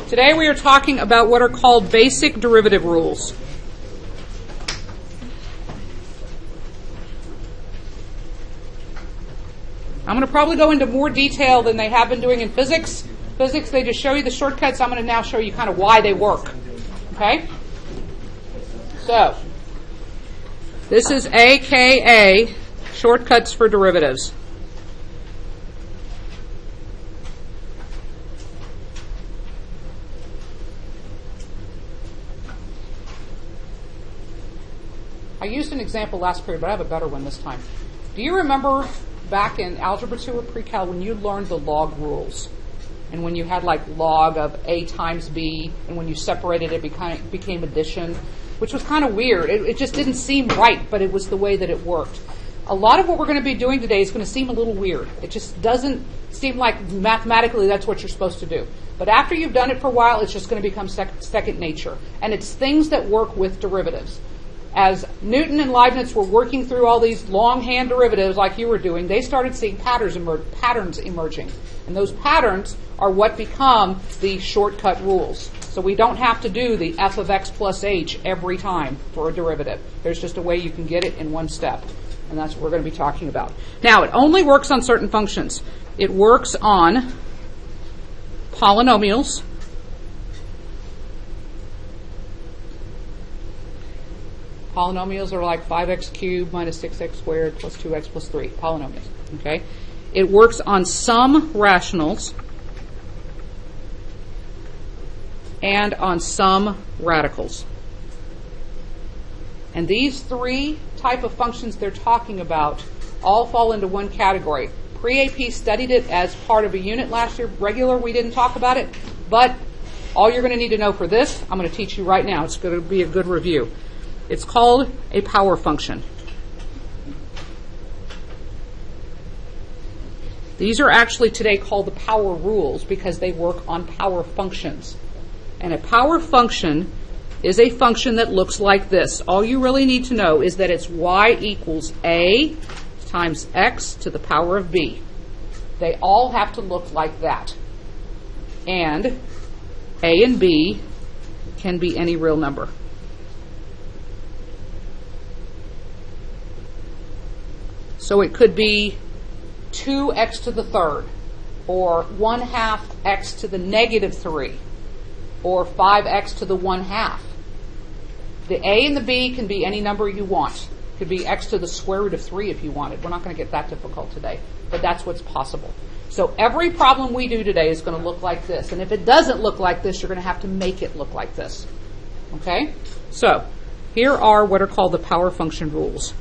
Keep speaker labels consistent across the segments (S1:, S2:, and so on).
S1: Today we are talking about what are called basic derivative rules. I'm going to probably go into more detail than they have been doing in physics. Physics, they just show you the shortcuts. I'm going to now show you kind of why they work. Okay? So, this is AKA, shortcuts for derivatives. I used an example last period, but I have a better one this time. Do you remember back in Algebra 2 or Pre-Cal when you learned the log rules? And when you had like log of A times B, and when you separated it became addition, which was kind of weird. It just didn't seem right, but it was the way that it worked. A lot of what we're going to be doing today is going to seem a little weird. It just doesn't seem like mathematically that's what you're supposed to do. But after you've done it for a while, it's just going to become second nature. And it's things that work with derivatives. As Newton and Leibniz were working through all these longhand derivatives like you were doing, they started seeing patterns emerging. And those patterns are what become the shortcut rules. So we don't have to do the f of x plus h every time for a derivative. There's just a way you can get it in one step. And that's what we're going to be talking about. Now, it only works on certain functions. It works on polynomials. Polynomials are like 5x cubed minus 6x squared plus 2x plus 3. Polynomials. Okay? It works on some rationals and on some radicals. And these three type of functions they're talking about all fall into one category. Pre-AP studied it as part of a unit last year. Regular, we didn't talk about it. But all you're going to need to know for this, I'm going to teach you right now. It's going to be a good review. It's called a power function. These are actually today called the power rules because they work on power functions. And a power function is a function that looks like this. All you really need to know is that it's y equals a times x to the power of b. They all have to look like that. And a and b can be any real number. So it could be 2x to the third, or 1/2 x to the negative 3, or 5x to the 1/2. The a and the b can be any number you want. It could be x to the square root of 3 if you wanted. We're not going to get that difficult today, but that's what's possible. So every problem we do today is going to look like this. And if it doesn't look like this, you're going to have to make it look like this. Okay? So here are what are called the power function rules.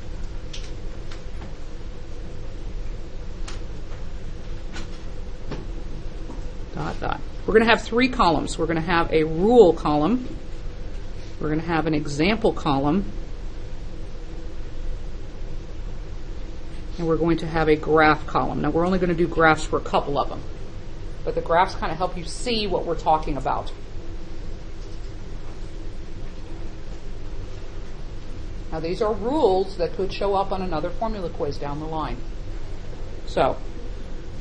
S1: We're going to have three columns. We're going to have a rule column. We're going to have an example column. And we're going to have a graph column. Now, we're only going to do graphs for a couple of them. But the graphs kind of help you see what we're talking about. Now, these are rules that could show up on another formula quiz down the line. So,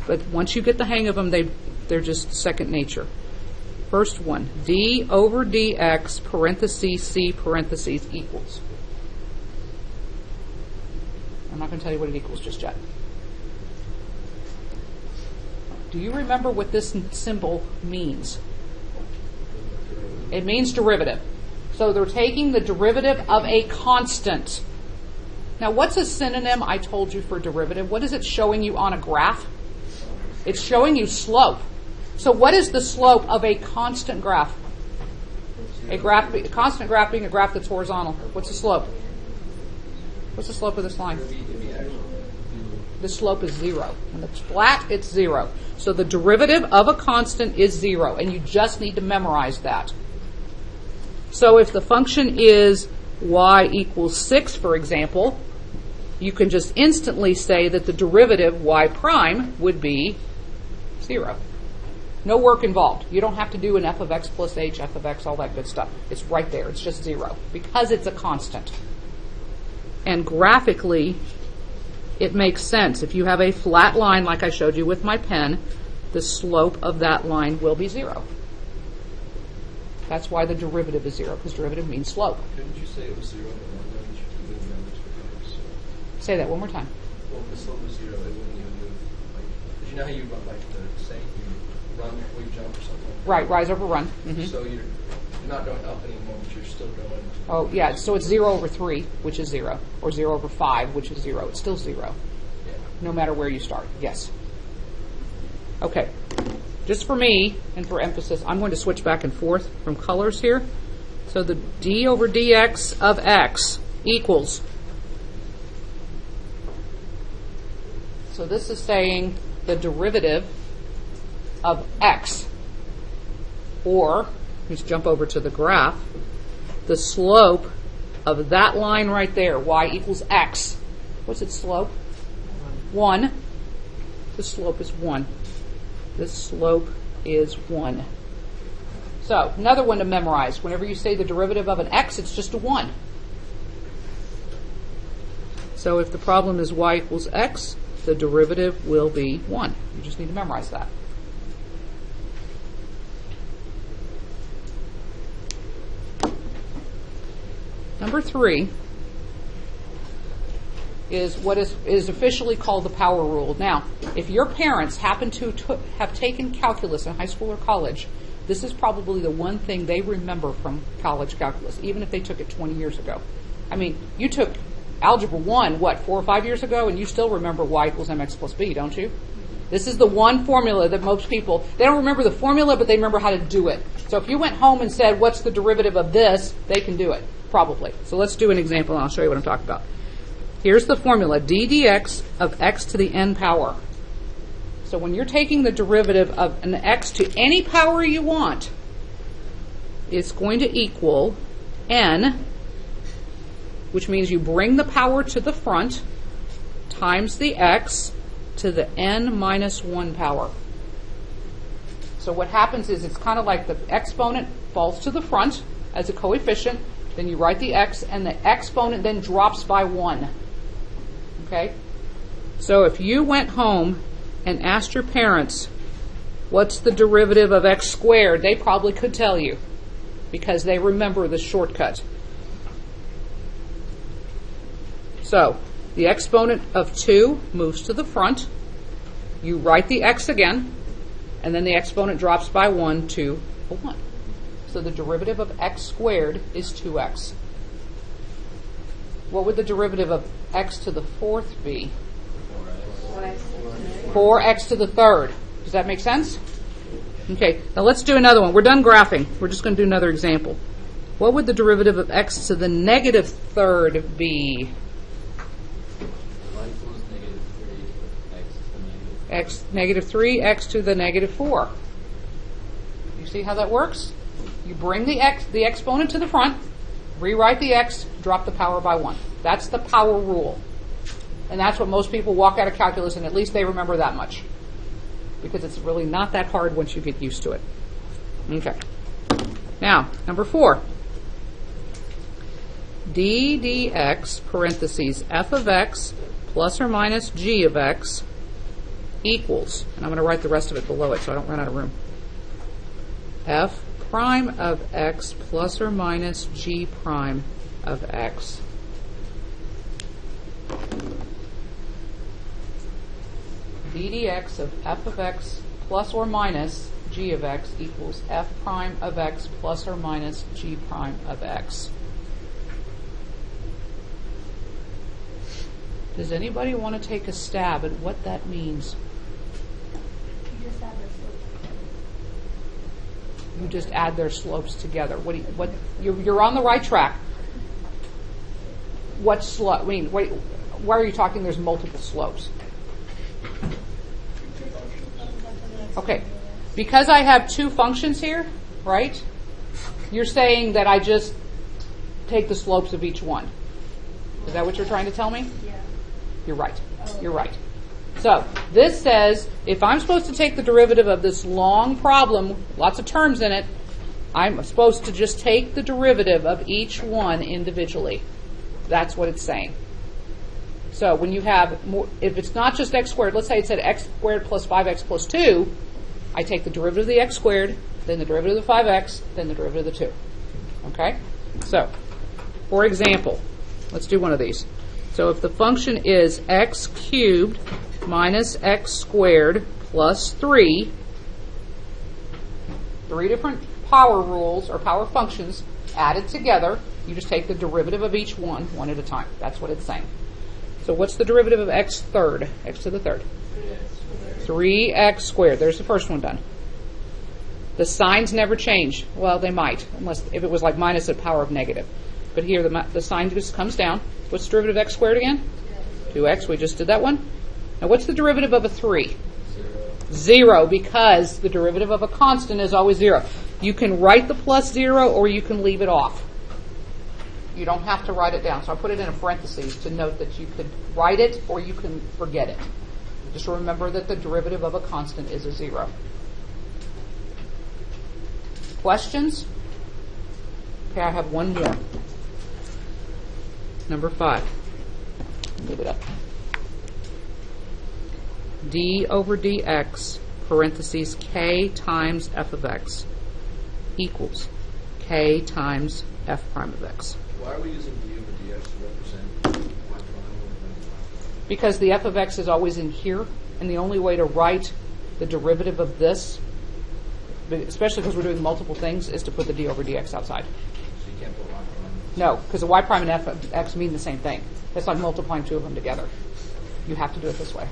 S1: but once you get the hang of them, they're just second nature. First one, d over dx parentheses c parentheses equals. I'm not going to tell you what it equals just yet. Do you remember what this symbol means? It means derivative. So they're taking the derivative of a constant. Now, what's a synonym I told you for derivative? What is it showing you on a graph? It's showing you slope. So what is the slope of a constant graph? A constant graph being a graph that's horizontal. What's the slope? What's the slope of this line? The slope is 0. When it's flat, it's 0. So the derivative of a constant is 0, and you just need to memorize that. So if the function is y equals 6, for example, you can just instantly say that the derivative y prime would be 0. No work involved. You don't have to do an f of x plus h, f of x, all that good stuff. It's right there. It's just 0 because it's a constant. And graphically, it makes sense. If you have a flat line like I showed you with my pen, the slope of that line will be 0. That's why the derivative is 0, because derivative means slope.
S2: Couldn't you say it was 0 in the long range? It wouldn't have much difference.
S1: Say that one more time.
S2: Well, if the slope was 0, it wouldn't even move. Because you know how you run, like the saying, you run before you jump or something like that?
S1: Right, rise over run.
S2: So you're not going up anymore, but you're still going.
S1: Oh, yeah, so it's 0 over 3, which is 0, or 0 over 5, which is 0. It's still 0, no matter where you start. Yes. Okay. Just for me, and for emphasis, I'm going to switch back and forth from colors here. So the d over dx of x equals. So this is saying the derivative of x, or, let's jump over to the graph, the slope of that line right there, y equals x. What's its slope? 1. The slope is 1. The slope is 1. So, another one to memorize. Whenever you say the derivative of an x, it's just a 1. So if the problem is y equals x, the derivative will be 1. You just need to memorize that. Number 3 is what is officially called the power rule. Now, if your parents happen to have taken calculus in high school or college, this is probably the one thing they remember from college calculus, even if they took it 20 years ago. I mean, you took Algebra 1, 4 or 5 years ago, and you still remember y equals mx plus b, don't you? This is the one formula that most people, they don't remember the formula, but they remember how to do it. So if you went home and said, what's the derivative of this, they can do it, probably. So let's do an example, and I'll show you what I'm talking about. Here's the formula, d dx of x to the n power. So when you're taking the derivative of an x to any power you want, it's going to equal n, which means you bring the power to the front, times the x to the n minus 1 power. So what happens is it's kind of like the exponent falls to the front as a coefficient, then you write the x, and the exponent then drops by 1. Okay? So if you went home and asked your parents, what's the derivative of x squared, they probably could tell you, because they remember the shortcut. So the exponent of 2 moves to the front. You write the x again, and then the exponent drops by 1 to a 1. So the derivative of x squared is 2x. What would the derivative of x to the 4th be? 4x to the 3rd. Does that make sense? Okay, now let's do another one. We're done graphing. We're just going to do another example. What would the derivative of x to the negative 3rd be? X negative 3, x to the negative 4. You see how that works? You bring the exponent to the front, rewrite the x, drop the power by 1. That's the power rule. And that's what most people walk out of calculus, and at least they remember that much. Because it's really not that hard once you get used to it. Okay. Now, number 4. d dx, parentheses, f of x plus or minus g of x equals, and I'm going to write the rest of it below it so I don't run out of room, f prime of x plus or minus g prime of x. d dx of f of x plus or minus g of x equals f prime of x plus or minus g prime of x. Does anybody want to take a stab at what that means? You just add their slopes together. You're on the right track. What slope? I mean, why are you talking there's multiple slopes? Okay, because I have two functions here, right? You're saying that I just take the slopes of each one. Is that what you're trying to tell me?
S3: Yeah.
S1: You're right. You're right. So this says if I'm supposed to take the derivative of this long problem, lots of terms in it, I'm supposed to just take the derivative of each one individually. That's what it's saying. So when you have more, if it's not just x squared, let's say it said x squared plus 5x plus 2, I take the derivative of the x squared, then the derivative of the 5x, then the derivative of the 2. Okay? So, for example, let's do one of these. So if the function is x cubed minus x squared plus 3, three different power rules or power functions added together, you just take the derivative of each one at a time. That's what it's saying. So what's the derivative of x third? X to the third. 3x squared. There's the first one done. The signs never change. Well, they might, unless if it was like minus a power of negative. But here the sign just comes down. What's the derivative of x squared again? 2x. We just did that one. Now what's the derivative of a 3? 0, because the derivative of a constant is always 0. You can write the plus 0 or you can leave it off. You don't have to write it down. So I put it in a parentheses to note that you could write it or you can forget it. Just remember that the derivative of a constant is a 0. Questions? Okay, I have one more. Number 5. Move it up. D over dx, parentheses k times f of x, equals k times f prime of x.
S2: Why are we using d over dx to represent y prime?
S1: Because the f of x is always in here, and the only way to write the derivative of this, especially because we're doing multiple things, is to put the d over dx outside.
S2: So you can't put y prime?
S1: No, because the y prime and f of x mean the same thing. It's like multiplying two of them together. You have to do it this way.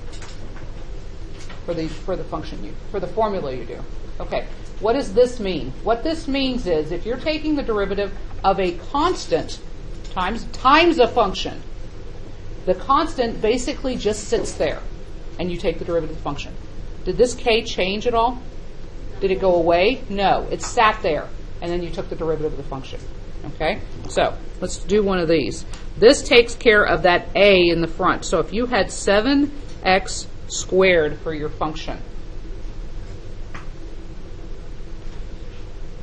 S1: For the function for the formula you do. Okay, what does this mean? What this means is if you're taking the derivative of a constant times a function, the constant basically just sits there, and you take the derivative of the function. Did this k change at all? Did it go away? No, it sat there, and then you took the derivative of the function. Okay, so let's do one of these. This takes care of that a in the front. So if you had 7x squared for your function,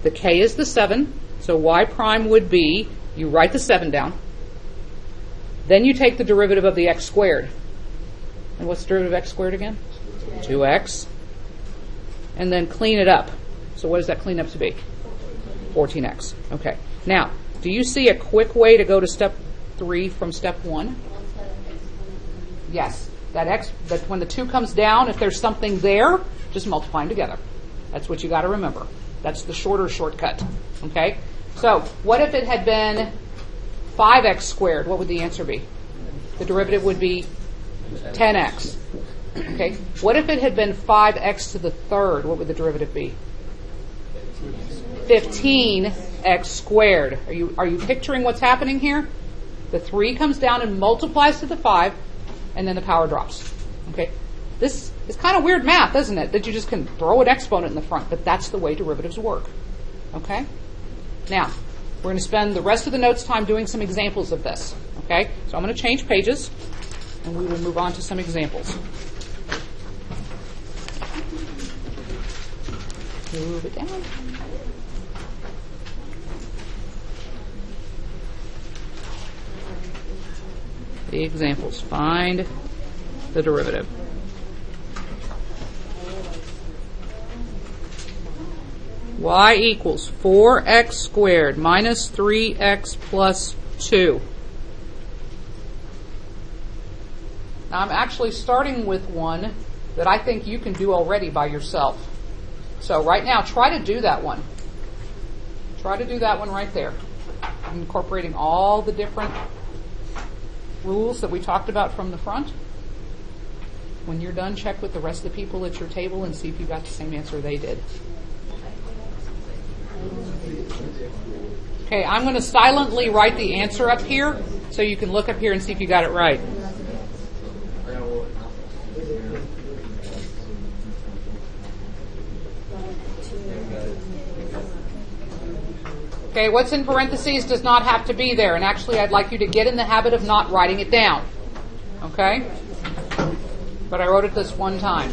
S1: the k is the 7, so y prime would be, you write the 7 down, then you take the derivative of the x squared. And what's the derivative of x squared again? 2x. And then clean it up. So what does that clean up to be? 14x. Okay. Now, do you see a quick way to go to step 3 from step 1? Yes. That when the 2 comes down, if there's something there, just multiply them together. That's what you got to remember. That's the shorter shortcut. Okay? So, what if it had been 5x squared? What would the answer be? The derivative would be 10x. Okay? What if it had been 5x to the third? What would the derivative be? 15x squared. Are you picturing what's happening here? The 3 comes down and multiplies to the 5, and then the power drops. Okay? This is kind of weird math, isn't it? That you just can throw an exponent in the front, but that's the way derivatives work. Okay? Now, we're going to spend the rest of the notes time doing some examples of this. Okay? So I'm going to change pages, and we will move on to some examples. Move it down. The examples. Find the derivative. Y equals 4x squared minus 3x plus 2. Now I'm actually starting with one that I think you can do already by yourself. So right now, try to do that one. Try to do that one right there. Incorporating all the different rules that we talked about from the front. When you're done, check with the rest of the people at your table and see if you got the same answer they did. Okay, I'm going to silently write the answer up here so you can look up here and see if you got it right. Okay, what's in parentheses does not have to be there. And actually, I'd like you to get in the habit of not writing it down. Okay? But I wrote it this one time.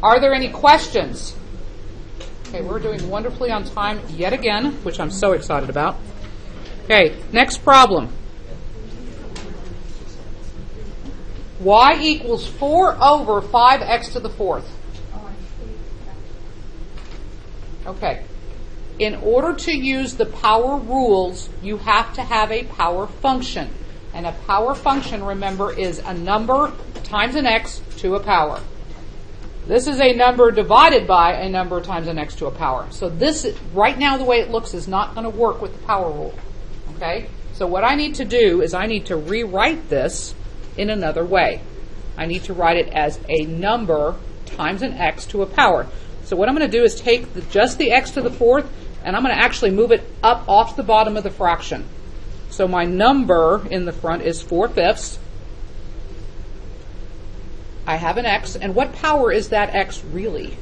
S1: Are there any questions? Okay, we're doing wonderfully on time yet again, which I'm so excited about. Okay, next problem. Y equals 4 over 5x to the fourth. Okay. In order to use the power rules, you have to have a power function. And a power function, remember, is a number times an x to a power. This is a number divided by a number times an x to a power. So this, right now the way it looks, is not going to work with the power rule. Okay? So what I need to do is I need to rewrite this in another way. I need to write it as a number times an x to a power. So what I'm going to do is take just the x to the fourth, and I'm going to actually move it up off the bottom of the fraction. So my number in the front is 4/5. I have an x, and what power is that x really?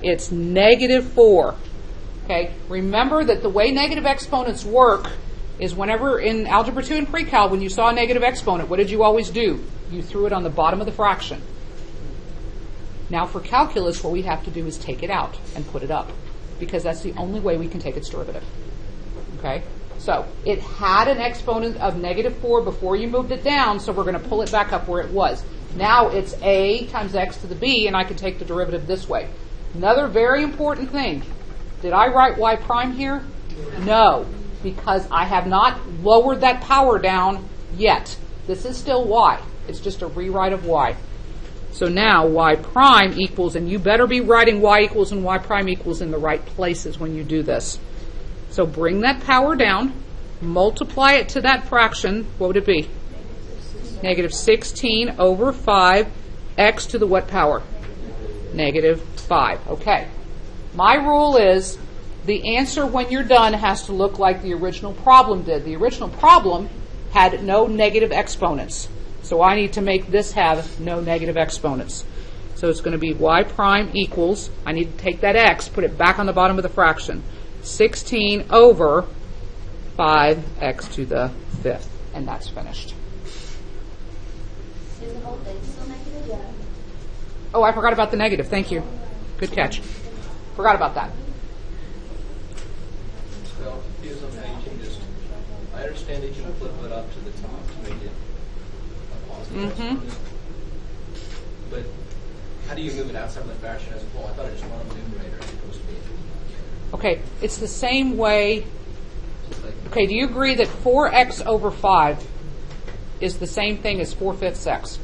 S1: It's -4. Okay, remember that the way negative exponents work is whenever in Algebra 2 and Pre-Cal, when you saw a negative exponent, what did you always do? You threw it on the bottom of the fraction. Now for calculus, what we have to do is take it out and put it up, because that's the only way we can take its derivative. Okay? So it had an exponent of -4 before you moved it down, so we're going to pull it back up where it was. Now it's a times x to the b, and I can take the derivative this way. Another very important thing. Did I write y prime here? No, because I have not lowered that power down yet. This is still y. It's just a rewrite of y. So now y prime equals, and you better be writing y equals and y prime equals in the right places when you do this. So bring that power down, multiply it to that fraction. What would it be? -16 over 5, x to the what power? -5. Okay. My rule is the answer when you're done has to look like the original problem did. The original problem had no negative exponents. So I need to make this have no negative exponents. So it's going to be y prime equals, I need to take that x, put it back on the bottom of the fraction, 16 over 5x to the 5th. And that's finished.
S3: Is the whole thing still negative? Yeah.
S1: Oh, I forgot about the negative. Thank you. Good catch. Forgot about that.
S2: So, here's on page, just, I understand that you can flip it up to the top to make it a positive exponent. But how do you move it outside of the fraction as a whole? I thought it just went on the numerator as opposed to being.
S1: Okay, it's the same way.
S2: Just like,
S1: Okay, do you agree that 4x over 5 is the same thing as 4/5 x?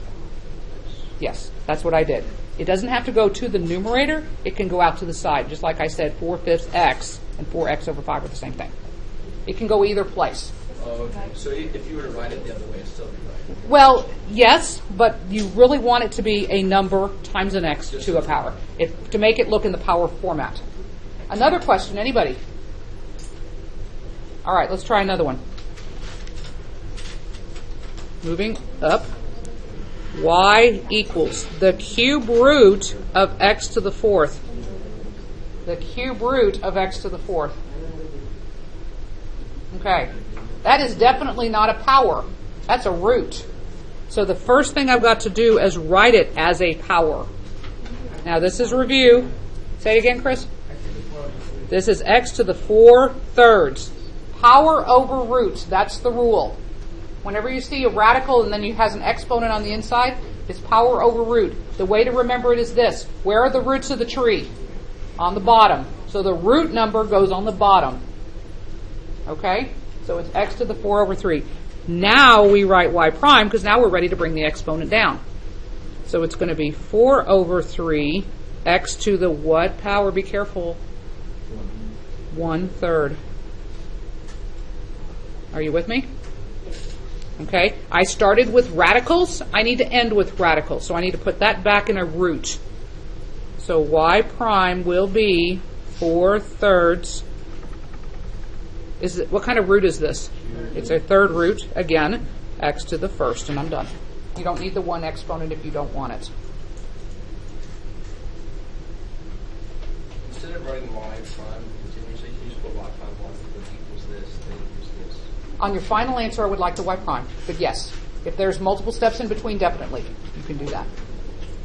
S1: Yes, that's what I did. It doesn't have to go to the numerator. It can go out to the side. Just like I said, 4/5 x and 4x over 5 are the same thing. It can go either place.
S2: oh, okay. So if you were to write it the other way, it'd still be right.
S1: Well, yes, but you really want it to be a number times an x to a power, to make it look in the power format. Another question, anybody? All right, let's try another one. Moving up. Y equals the cube root of x to the 4th. The cube root of x to the 4th. Okay. That is definitely not a power. That's a root. So the first thing I've got to do is write it as a power. Now this is review. Say it again, Chris. This is x to the 4/3. Power over root. That's the rule. Whenever you see a radical and then it has an exponent on the inside, it's power over root. The way to remember it is this. Where are the roots of the tree? On the bottom. So the root number goes on the bottom. Okay? So it's x to the 4/3. Now we write y prime because now we're ready to bring the exponent down. So it's going to be 4/3 x to the what power? Be careful. 1/3. Are you with me? Okay, I started with radicals. I need to end with radicals. So I need to put that back in a root. So y prime will be 4/3. What kind of root is this? It's a third root, again, x to the 1st, and I'm done. You don't need the 1 exponent if you don't want it.
S2: Instead of writing y prime continuously, can you just put y prime 1 equals this, then equals this?
S1: On your final answer, I would like the y prime. But yes, if there's multiple steps in between, definitely, you can do that.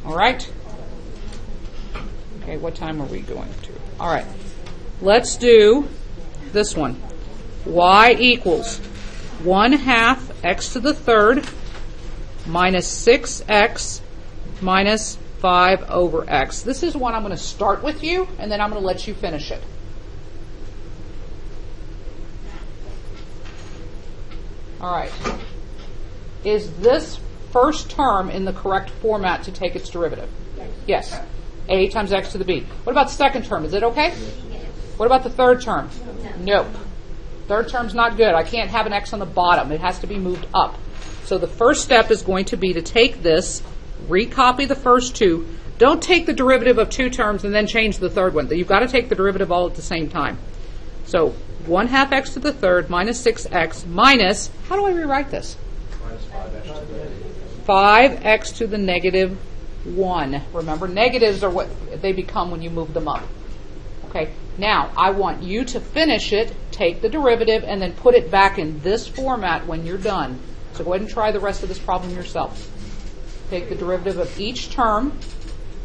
S1: All right? Okay, what time are we going to? All right. Let's do this one. Y equals 1/2 x to the 3rd minus 6x minus 5 over x. This is one I'm going to start with you, and then I'm going to let you finish it. All right. Is this first term in the correct format to take its derivative? Yes. A times x to the b. What about the second term? Is it okay? What about the third term? Nope. Third term's not good. I can't have an x on the bottom. It has to be moved up. So the first step is going to be to take this, recopy the first two. Don't take the derivative of two terms and then change the third one. You've got to take the derivative all at the same time. So 1/2 x to the third minus 6x minus, how do I rewrite this?
S2: Minus 5x to the negative.
S1: 5x to the negative 1. Remember, negatives are what they become when you move them up. Okay, now I want you to finish it, take the derivative, and then put it back in this format when you're done. So go ahead and try the rest of this problem yourself. Take the derivative of each term,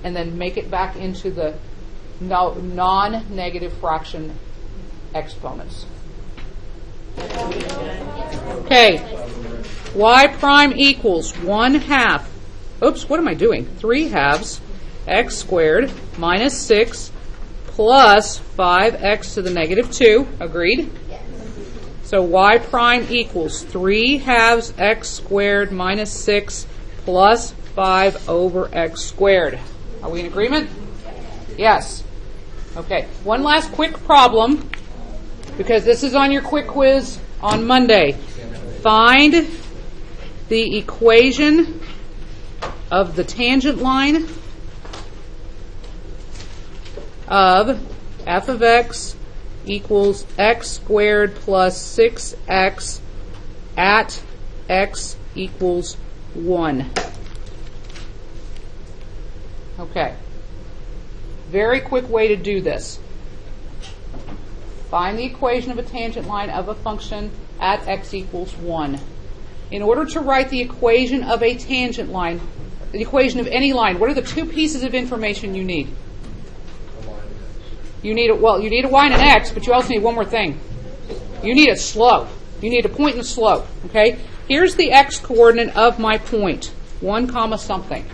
S1: and then make it back into the non-negative fraction exponents. Okay, y prime equals 1/2. Oops, what am I doing? 3/2 x squared minus 6 plus 5x to the negative 2. Agreed?
S3: Yes.
S1: So y prime equals 3/2 x squared minus 6 plus 5 over x squared. Are we in agreement? Yes. Okay, one last quick problem, because this is on your quick quiz on Monday. Find the equation of the tangent line of f of x equals x squared plus 6x at x equals 1. Okay. Very quick way to do this. Find the equation of a tangent line of a function at x equals 1. In order to write the equation of a tangent line, the equation of any line, what are the two pieces of information you need? You need a y and an x, but you also need one more thing. You need a slope. You need a point and a slope. Okay? Here's the x coordinate of my point, 1 comma something.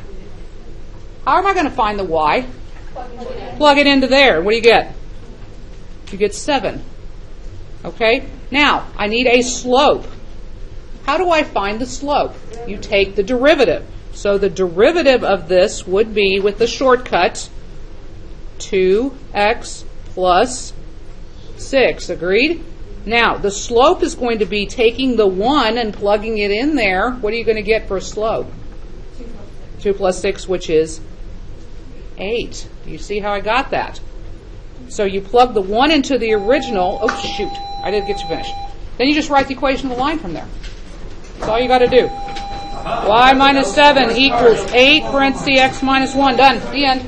S1: How am I going to find the y? Plug it into there. What do you get? You get 7. Okay? Now, I need a slope. How do I find the slope? You take the derivative. So the derivative of this would be, with the shortcut, 2x plus 6. Agreed? Now, the slope is going to be taking the 1 and plugging it in there. What are you going to get for a slope? 2 plus 6, which is 8. Do you see how I got that? So you plug the 1 into the original. Oh, shoot. I didn't get you finished. Then you just write the equation of the line from there. That's all you got to do. Y minus 7 equals 8 parentheses x minus 1. Done. The end.